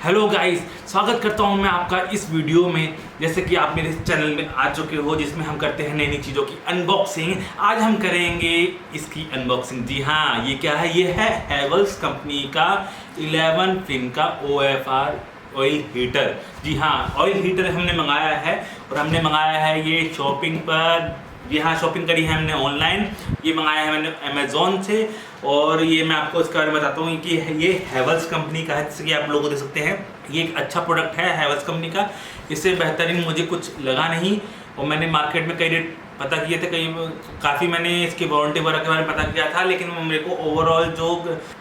Hello guys, स्वागत करता हूं मैं आपका इस वीडियो में। जैसे कि आप मेरे चैनल में आ चुके हो जिसमें हम करते हैं नई नई चीज़ों की अनबॉक्सिंग। आज हम करेंगे इसकी अनबॉक्सिंग। जी हाँ, ये क्या है? ये है हैवेल्स कंपनी का 11 पिन का OFR ऑयल हीटर। जी हाँ, ऑयल हीटर हमने मंगाया है और हमने मंगाया है ये शॉपिंग पर। जी हाँ, शॉपिंग करी है हमने ऑनलाइन। ये मंगाया है मैंने अमेज़ॉन से और ये मैं आपको इसके बारे में बताता हूँ कि ये हैवेल्स कंपनी का है। जैसे कि आप लोग देख सकते हैं, ये एक अच्छा प्रोडक्ट है हैवेल्स कंपनी का। इससे बेहतरीन मुझे कुछ लगा नहीं और मैंने मार्केट में कई रेट पता किए थे, काफ़ी मैंने इसकी वारंटी वगैरह के बारे में पता किया था, लेकिन मेरे को ओवरऑल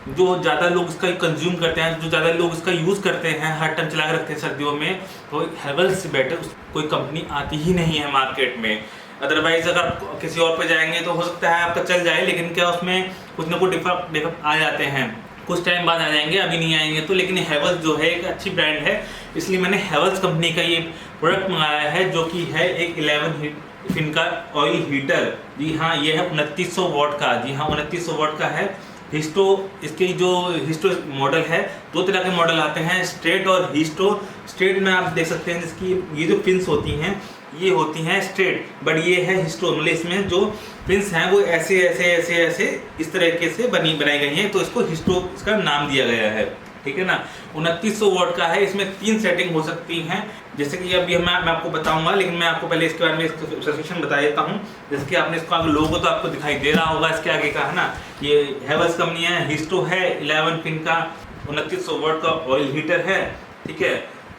जो ज़्यादा लोग इसका कंज्यूम करते हैं, जो ज़्यादा लोग इसका यूज़ करते हैं, हर टाइम चला के रखते हैं सर्दियों में, तो हैवेल्स से बेटर कोई कंपनी आती ही नहीं है मार्केट में। अदरवाइज़ अगर किसी और पे जाएंगे तो हो सकता है आपका चल जाए, लेकिन क्या उसमें कुछ ना कुछ डिफेक्ट आ जाते हैं, कुछ टाइम बाद आ जाएंगे, अभी नहीं आएंगे। तो लेकिन हैवेल्स जो है एक अच्छी ब्रांड है, इसलिए मैंने हैवेल्स कंपनी का ये प्रोडक्ट मंगाया है, जो कि है एक 11 पिन का ऑयल हीटर। जी हाँ, ये है 2900 वॉट का। जी हाँ, 2900 वॉट का है। हिस्टो, इसकी जो हिस्टो मॉडल है, दो तरह के मॉडल आते हैं, स्ट्रेट और हिस्टो। स्ट्रेट में आप देख सकते हैं जिसकी ये जो पिन्स होती हैं ये होती हैं स्ट्रेट, बट ये है हिस्टो, मतलब इसमें जो पिन्स हैं वो ऐसे ऐसे ऐसे ऐसे इस तरीके से बनाई गई हैं, तो इसको हिस्टो इसका नाम दिया गया है। ठीक है ना। 2900 वॉट का है। इसमें 3 सेटिंग हो सकती हैं, जैसे कि अभी मैं आपको बताऊंगा, लेकिन मैं आपको पहले इसके बारे में स्पेसिफिकेशन बता देता हूँ। जैसे कि आपने इसका लोगो तो आपको दिखाई दे रहा होगा इसके आगे का, है ना। ये हैवेल्स कंपनी है, हिस्टो है, 11 पिन का 2900 वॉट का ऑयल हीटर है। ठीक है,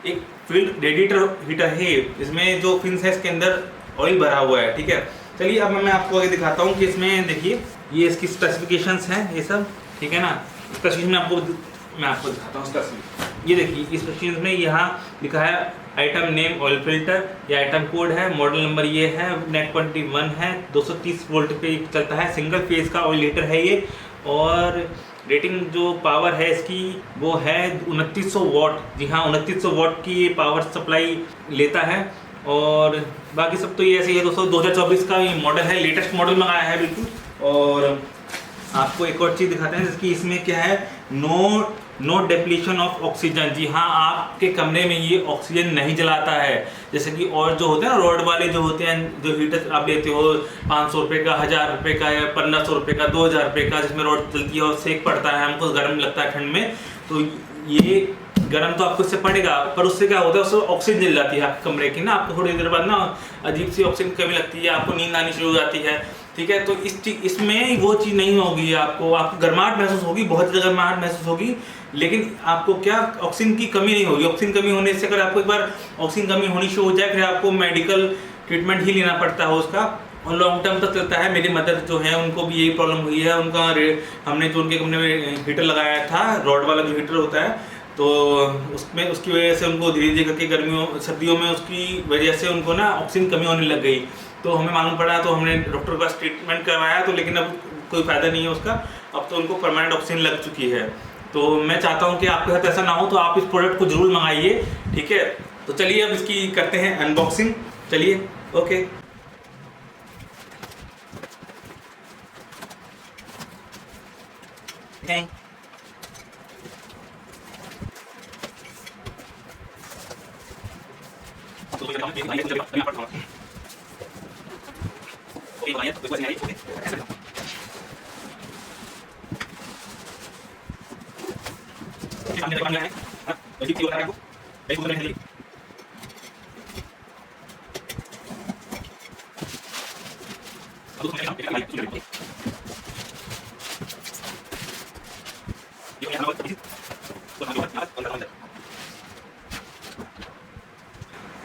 एक फील्ड रेडिएटर हीटर है। इसमें जो फिन्स है इसके अंदर ऑयल भरा हुआ है। ठीक है, चलिए अब मैं आपको आगे दिखाता हूँ कि इसमें देखिए ये इसकी स्पेसिफिकेशंस हैं ये सब। ठीक है ना, स्पेसिफिकेशन मैं आपको दिखाता हूँ स्पेसिफिकेशन। ये देखिए इस स्पेसिफिकेशन में यहाँ लिखा है आइटम नेम ऑयल फिल्टर, ये आइटम कोड है, मॉडल नंबर ये है, नेट 21 है, 230 वोल्ट पे चलता है, सिंगल फेज का ऑयल हीटर है ये। और रेटिंग जो पावर है इसकी वो है 2900 वॉट। जी हाँ, 2900 वॉट की ये पावर सप्लाई लेता है। और बाकी सब तो ये ऐसे ही है दोस्तों। 2024 का ये मॉडल है, लेटेस्ट मॉडल मंगाया है बिल्कुल। और आपको एक और चीज़ दिखाते हैं जिसकी इसमें क्या है, नो डिप्लीशन ऑफ ऑक्सीजन। जी हाँ, आपके कमरे में ये ऑक्सीजन नहीं जलाता है, जैसे कि और जो होते हैं ना रॉड वाले जो होते हैं, जो हीटर आप लेते हो 500 रुपये का, 1000 रुपये का या 1500 रुपये का, 2000 रुपये का, जिसमें रॉड चलती है और सेक पड़ता है, हमको गर्म लगता है ठंड में, तो ये गर्म तो आपको इससे पड़ेगा, पर उससे क्या होता है, उससे ऑक्सीजन जल जाती है आपके कमरे की ना। आपको थोड़ी देर बाद ना अजीब सी ऑक्सीजन की कमी लगती है, आपको नींद आनी शुरू हो जाती है। ठीक है, तो इसमें वो चीज़ नहीं होगी, आपको गर्माहट महसूस होगी, बहुत ज़्यादा गर्माहट महसूस होगी, लेकिन आपको क्या ऑक्सीजन की कमी नहीं होगी। ऑक्सीजन कमी होने से अगर आपको एक बार ऑक्सीजन कमी होनी शुरू हो जाए, फिर आपको मेडिकल ट्रीटमेंट ही लेना पड़ता है उसका, और लॉन्ग टर्म तक चलता है। मेरी मदर जो है उनको भी यही प्रॉब्लम हुई है। हमने जो उनके कमरे में हीटर लगाया था, रॉड वाला जो हीटर होता है, तो उसमें उसकी वजह से उनको धीरे धीरे करके गर्मियों सर्दियों में उसकी वजह से उनको ना ऑक्सीजन कमी होने लग गई। तो हमें मालूम पड़ा, तो हमने डॉक्टर के पास ट्रीटमेंट करवाया, तो लेकिन अब कोई फ़ायदा नहीं है उसका। अब तो उनको परमानेंट ऑक्सीजन लग चुकी है। तो मैं चाहता हूँ कि आपके साथ ऐसा ना हो, तो आप इस प्रोडक्ट को ज़रूर मंगाइए। ठीक है, तो चलिए अब इसकी करते हैं अनबॉक्सिंग। चलिए, ओके।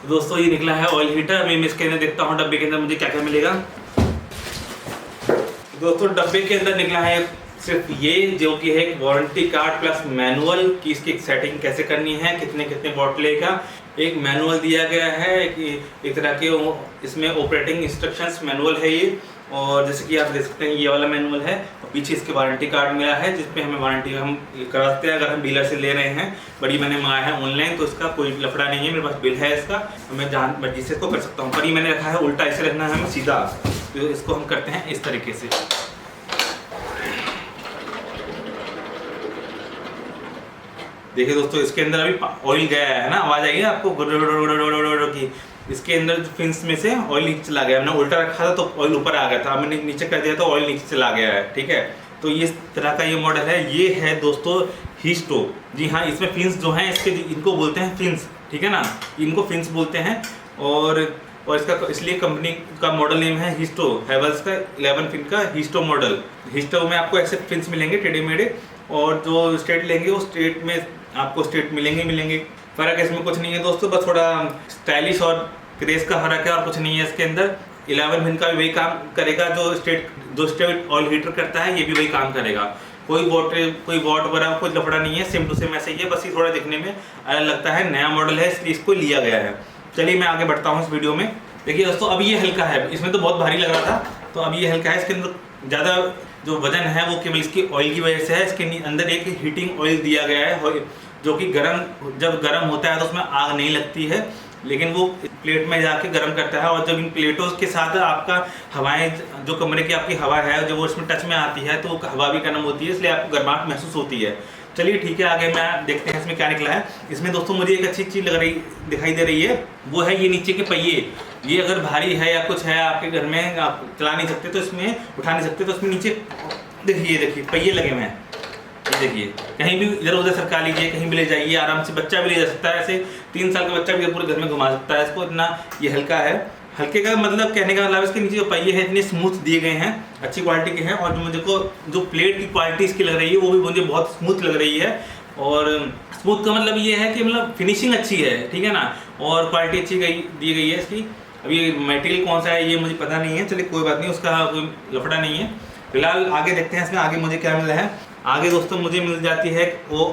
दोस्तों ये निकला है ऑयल हीटर। अभी मैं इसके अंदर देखता हूँ डब्बे के अंदर मुझे क्या क्या मिलेगा। दोस्तों डब्बे के अंदर निकला है सिर्फ ये, जो कि है एक वारंटी कार्ड प्लस मैनुअल की इसकी सेटिंग कैसे करनी है, कितने कितने वॉट लेगा। एक मैनुअल दिया गया है, एक तरह के इसमें ऑपरेटिंग इंस्ट्रक्शंस मैनुअल है ये। और जैसे कि आप देख सकते हैं ये वाला मैनुअल है, और पीछे इसके वारंटी कार्ड मिला है, जिसपे हमें वारंटी हम कराते हैं अगर हम डीलर से ले रहे हैं। बड़ी मैंने मंगाया है ऑनलाइन, तो इसका कोई लफड़ा नहीं है, मेरे पास बिल है इसका, तो मैं जहाँ मर्जी से इसको कर सकता हूँ। पर ये मैंने रखा है उल्टा, ऐसे रखना है हमें सीधा, तो इसको हम करते हैं इस तरीके से। देखिए दोस्तों, इसके अंदर अभी ऑयल गया है ना, आवाज आई है आपको की। इसके अंदर फिंस में से ऑयल नीचे चला गया, मैंने उल्टा रखा था तो ऑयल ऊपर आ गया था, मैंने नीचे कर दिया तो ऑयल नीचे चला गया है। ठीक है, तो ये इस तरह का ये मॉडल है। ये है दोस्तों हिस्टो। जी हाँ, इसमें फिंस जो हैं इसके इनको बोलते हैं फिंस, ठीक है ना, इनको फिंस बोलते हैं। और इसका इसलिए कंपनी का मॉडल नेम है हिस्टो, हैवेल्स का 11 फिन का हिस्टो मॉडल। हिस्टो में आपको ऐसे फिंस मिलेंगे टेढ़े मेढ़े, और जो स्ट्रेट लेंगे वो स्ट्रेट में आपको स्ट्रेट मिलेंगे। फर्क है इसमें कुछ नहीं है दोस्तों, बस थोड़ा स्टाइलिश और क्रेज का फर्क है और कुछ नहीं है इसके अंदर। 11 फिन का भी वही काम करेगा जो स्ट्रेट ऑयल हीटर करता है, ये भी वही काम करेगा। कोई वॉट वगैरह कोई लफड़ा नहीं है, सेम टू सेम ऐसे ही है, बस ये थोड़ा दिखने में अलग लगता है, नया मॉडल है इसलिए इसको लिया गया है। चलिए मैं आगे बढ़ता हूँ इस वीडियो में। देखिए दोस्तों, अब ये हल्का है, इसमें तो बहुत भारी लग रहा था, तो अब ये हल्का है। इसके अंदर ज़्यादा जो वजन है वो केवल इसकी ऑयल की वजह से है। इसके अंदर एक हीटिंग ऑयल दिया गया है जो कि जब गर्म होता है तो उसमें आग नहीं लगती है, लेकिन वो प्लेट में जाके गर्म करता है। और जब इन प्लेटों के साथ आपका हवाएं, जो कमरे की आपकी हवा है, जब वो इसमें टच में आती है तो हवा भी गर्म होती है, इसलिए आपको गर्माहट महसूस होती है। चलिए ठीक है, आगे मैं देखते हैं इसमें क्या निकला है। इसमें दोस्तों मुझे एक अच्छी चीज़ दिखाई दे रही है, वो है ये नीचे के पहिए। ये अगर भारी है या कुछ है आपके घर में, आप चला नहीं सकते तो इसमें उठा नहीं सकते, तो इसमें नीचे देखिए पहिए लगे हुए हैं। ये देखिए, कहीं भी इधर उधर सरका लीजिए, कहीं भी ले जाइए आराम से, बच्चा भी ले जा सकता है। ऐसे 3 साल का बच्चा भी पूरे घर में घुमा सकता है इसको, इतना ये हल्का है। हल्के का मतलब कहने का मतलब इसके नीचे जो पहिए हैं इतने स्मूथ दिए गए हैं, अच्छी क्वालिटी के हैं। और मुझे को जो प्लेट की क्वालिटी इसकी लग रही है वो भी मुझे बहुत स्मूथ लग रही है। और स्मूथ का मतलब ये है कि मतलब फिनिशिंग अच्छी है, ठीक है ना, और क्वालिटी अच्छी दी गई है इसकी। अभी मटेरियल कौन सा है ये मुझे पता नहीं है, चलिए कोई बात नहीं, उसका कोई लफड़ा नहीं है। फिलहाल आगे देखते हैं इसमें आगे मुझे क्या मिल रहा है। आगे दोस्तों मुझे मिल जाती है वो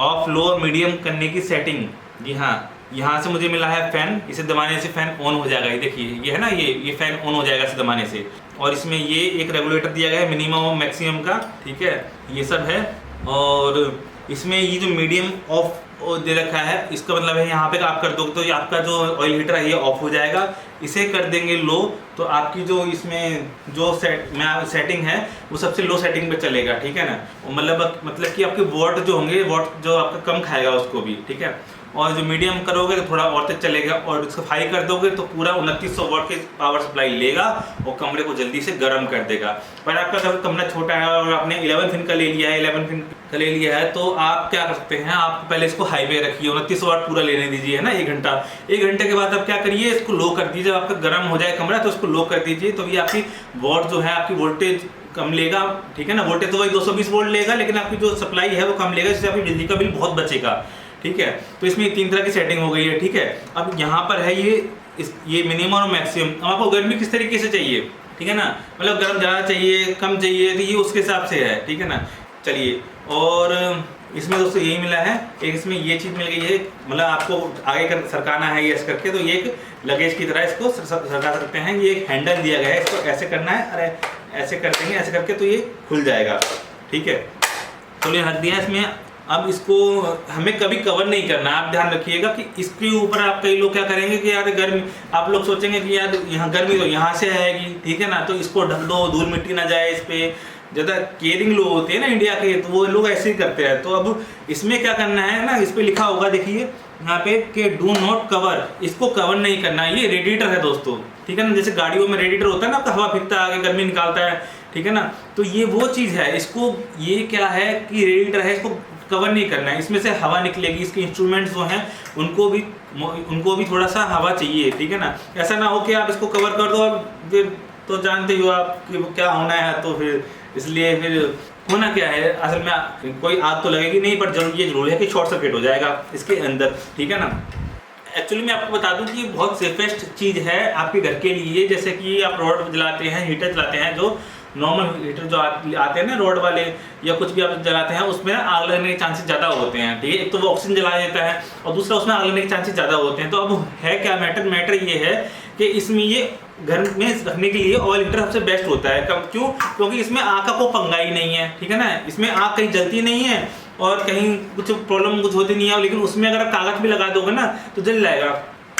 ऑफ लो और मीडियम करने की सेटिंग। जी हाँ, यहाँ से मुझे मिला है फ़ैन, इसे दबाने से फ़ैन ऑन हो जाएगा। ये देखिए, ये है ना, ये फ़ैन ऑन हो जाएगा इसे दबाने से। और इसमें ये एक रेगुलेटर दिया गया है मिनिमम और मैक्सिमम का, ठीक है, ये सब है। और इसमें ये जो मीडियम ऑफ दे रखा है, इसका मतलब है यहाँ पे आप कर दोगे तो ये आपका जो ऑयल हीटर है ये ऑफ हो जाएगा। इसे कर देंगे लो तो आपकी जो इसमें जो सेटिंग है वो सबसे लो सेटिंग पे चलेगा, ठीक है ना। मतलब कि आपके वॉट जो होंगे, वॉट जो आपका कम खाएगा उसको भी, ठीक है। और जो मीडियम करोगे तो थोड़ा और तक चलेगा, और इसको हाई कर दोगे तो पूरा 2900 वाट की पावर सप्लाई लेगा और कमरे को जल्दी से गर्म कर देगा। पर आपका अगर कमरा छोटा है और आपने 11 फिन का ले लिया है, 11 फिन का ले लिया है, तो आप क्या कर सकते हैं, आप पहले इसको हाई पे रखिए, 2900 वाट पूरा लेने दीजिए, है ना, 1 घंटा। 1 घंटे के बाद आप क्या करिए, इसको लो कर दीजिए। जब आपका गर्म हो जाए कमरा तो इसको लो कर दीजिए, तो ये आपकी वॉट जो है, आपकी वोल्टेज कम लेगा, ठीक है ना। वोल्टेज तो वही 220 वोल्ट लेगा, लेकिन आपकी जो सप्लाई है वो कम लेगा, जिससे आपकी बिजली का बिल बहुत बचेगा, ठीक है। तो इसमें 3 तरह की सेटिंग हो गई है, ठीक है। अब यहाँ पर है ये मिनिमम और मैक्सिमम। अब आपको गर्मी किस तरीके से चाहिए, ठीक है ना, मतलब गर्म ज़्यादा चाहिए कम चाहिए, तो ये उसके हिसाब से है, ठीक है ना। चलिए, और इसमें दोस्तों यही मिला है, एक इसमें ये चीज़ मिल गई है, मतलब आपको आगे सरकाना है ये ऐसे करके, तो ये एक लगेज की तरह इसको सरका सकते हैं। ये एक हैंडल दिया गया है, इसको ऐसे करना है, अरे ऐसे कर देंगे, ऐसे करके तो ये खुल जाएगा, ठीक है। तो ये रख दिया इसमें। अब इसको हमें कभी कवर नहीं करना, आप ध्यान रखिएगा कि इसके ऊपर आप कई लोग क्या करेंगे कि यार गर्मी, आप लोग सोचेंगे कि यार यहाँ गर्मी तो यहाँ से आएगी, ठीक है ना, तो इसको ढक दो, धूल मिट्टी ना जाए इस पर। ज़्यादा केयरिंग लोग होते हैं ना इंडिया के, तो वो लोग ऐसे ही करते हैं। तो अब इसमें क्या करना है ना, इस पर लिखा होगा देखिए यहाँ पे कि डू नॉट कवर, इसको कवर नहीं करना है। ये रेडिएटर है दोस्तों, ठीक है ना, जैसे गाड़ियों में रेडिएटर होता है ना, आपका हवा फेंकता है, आगे गर्मी निकालता है, ठीक है ना। तो ये वो चीज़ है, इसको ये क्या है कि रेडिएटर है, इसको कवर नहीं करना है, इसमें से हवा निकलेगी। इसके इंस्ट्रूमेंट्स जो हैं उनको भी थोड़ा सा हवा चाहिए, ठीक है ना। ऐसा ना हो कि आप इसको कवर कर दो और फिर तो जानते हो आप कि क्या होना है, तो फिर इसलिए फिर होना क्या है, असल में कोई आग तो लगेगी नहीं, पर जरूर है कि शॉर्ट सर्किट हो जाएगा इसके अंदर, ठीक है ना। एक्चुअली मैं आपको बता दूं कि ये बहुत सेफेस्ट चीज़ है आपके घर के लिए। जैसे कि आप रॉड जलाते हैं, हीटर जलाते हैं, जो नॉर्मल हीटर जो आते हैं ना रॉड वाले, या कुछ भी आप जलाते हैं, उसमें आग लगने के चांसेस ज़्यादा होते हैं, ठीक है। एक तो वो ऑक्सीजन जला देता है और दूसरा उसमें आग लगने के चांसेस ज़्यादा होते हैं। तो अब है क्या मैटर ये है कि इसमें ये घर में रखने के लिए ऑयल हीटर सबसे बेस्ट होता है। क्यों? क्योंकि इसमें आग का कोई पंगा ही नहीं है, ठीक है ना। इसमें आग कहीं जलती नहीं है और कहीं कुछ प्रॉब्लम कुछ होती नहीं है, लेकिन उसमें अगर आप कागज भी लगा दोगे ना तो जल जाएगा,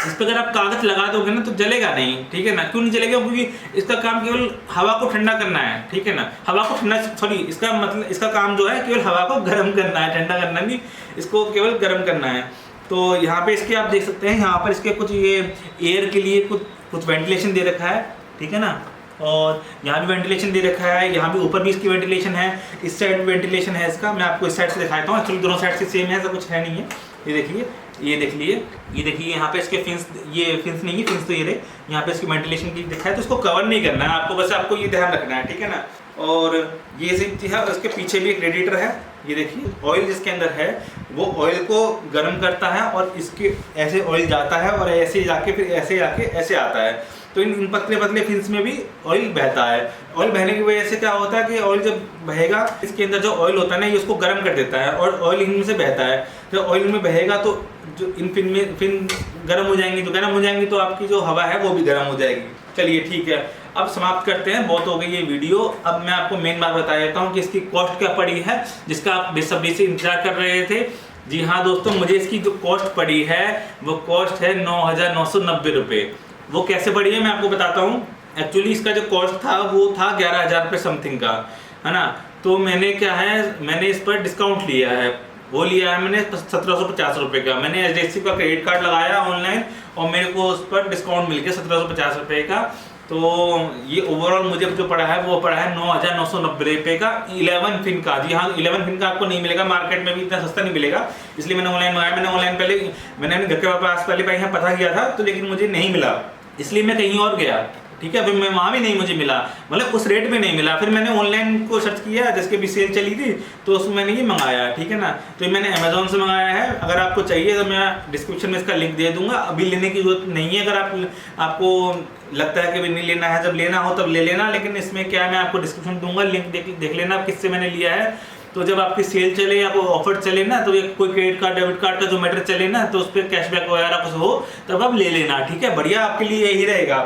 इस पर अगर आप कागज लगा दोगे ना तो जलेगा नहीं, ठीक है ना। क्यों नहीं जलेगा? क्योंकि इसका काम केवल हवा को ठंडा करना है, ठीक है ना। हवा को ठंडा, सॉरी, इसका मतलब इसका काम जो है केवल हवा को गर्म करना है, ठंडा करना नहीं, इसको केवल गर्म करना है। तो यहाँ पे इसके आप देख सकते हैं, यहाँ पर इसके कुछ ये एयर के लिए कुछ वेंटिलेशन दे रखा है, ठीक है ना। और यहाँ भी वेंटिलेशन दे रखा है, यहाँ भी ऊपर भी इसकी वेंटिलेशन है, इस साइड भी वेंटिलेशन है इसका। मैं आपको इस साइड से दिखाता हूँ, एक्चुअली दोनों साइड से सेम है, ऐसा कुछ है नहीं है। ये देखिए, ये देख लिए, ये देखिए यहाँ पे इसके फिंस, ये फिंस नहीं है, फिंस तो ये रहे, यहाँ पे इसकी वेंटिलेशन की दिखा है। तो इसको कवर नहीं करना है आपको, बस आपको ये ध्यान रखना है, ठीक है ना। और ये सिर्फ है, उसके पीछे भी एक रेडिएटर है, ये देखिए। ऑयल जिसके अंदर है वो ऑयल को गर्म करता है और इसके ऐसे ऑयल जाता है और ऐसे जाके फिर ऐसे जाके ऐसे आता है। तो इन पतले पतले फिन्स में भी ऑयल बहता है। ऑयल बहने की वजह से क्या होता है कि ऑयल जब बहेगा, इसके अंदर जो ऑयल होता है ना, ये उसको गर्म कर देता है और ऑयल इनमें से बहता है। जब ऑयल में बहेगा तो जो इन फिन गर्म हो जाएंगी, तो गर्म हो जाएंगी तो आपकी जो हवा है वो भी गर्म हो जाएगी। चलिए ठीक है, अब समाप्त करते हैं, बहुत हो गई ये वीडियो। अब मैं आपको मेन बात बता देता हूँ कि इसकी कॉस्ट क्या पड़ी है, जिसका आप बेसब्री से इंतजार कर रहे थे। जी हाँ दोस्तों, मुझे इसकी जो कॉस्ट पड़ी है वो कॉस्ट है 9,990 रुपये। वो कैसे पड़ी है मैं आपको बताता हूँ। एक्चुअली इसका जो कॉस्ट था वो था 11,000 रुपये समथिंग का, है ना। तो मैंने क्या है, मैंने इस पर डिस्काउंट लिया है, वो लिया है मैंने 1750 रुपये का। मैंने HDFC का क्रेडिट कार्ड लगाया ऑनलाइन और मेरे को उस पर डिस्काउंट मिल गया 1750 रुपये का। तो ये ओवरऑल मुझे जो पड़ा है वो पड़ा है 9,990 रुपये का 11 फिन का। जी हाँ, 11 फिन का आपको नहीं मिलेगा, मार्केट में भी इतना सस्ता नहीं मिलेगा, इसलिए मैंने ऑनलाइन मंगाया। मैंने ऑनलाइन मैंने घर के पास पहले यहाँ पता किया था, तो लेकिन मुझे नहीं मिला, इसलिए मैं कहीं और गया, ठीक है। फिर मैं वहाँ भी नहीं मुझे मिला, मतलब उस रेट में नहीं मिला। फिर मैंने ऑनलाइन को सर्च किया, जिसके भी सेल चली थी, तो उसमें मैंने ये मंगाया, ठीक है ना। तो मैंने अमेजोन से मंगाया है। अगर आपको चाहिए तो मैं डिस्क्रिप्शन में इसका लिंक दे दूंगा। अभी लेने की जरूरत नहीं है, अगर आपको लगता है कि नहीं लेना है, जब लेना हो तब ले लेना। लेकिन इसमें क्या है, मैं आपको डिस्क्रिप्शन दूंगा, लिंक देख लेना किससे मैंने लिया है। तो जब आपकी सेल चले या कोई ऑफर चले ना, तो कोई क्रेडिट कार्ड डेबिट कार्ड का जो मैटर चले ना, तो उस पर कैशबैक वगैरह कुछ हो तब आप ले लेना, ठीक है। बढ़िया, आपके लिए यही रहेगा।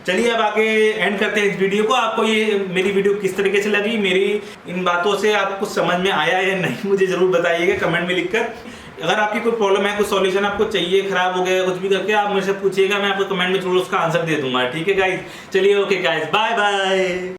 चलिए अब आगे एंड करते हैं इस वीडियो को। आपको ये मेरी वीडियो किस तरीके से लगी, मेरी इन बातों से आपको कुछ समझ में आया या नहीं, मुझे जरूर बताइएगा कमेंट में लिखकर। अगर आपकी कोई प्रॉब्लम है, कोई सॉल्यूशन आपको चाहिए, खराब हो गया कुछ भी करके, आप मुझसे पूछिएगा, मैं आपको कमेंट में जरूर उसका आंसर दे दूंगा, ठीक है गाइज। चलिए ओके गाइज, बाय बाय।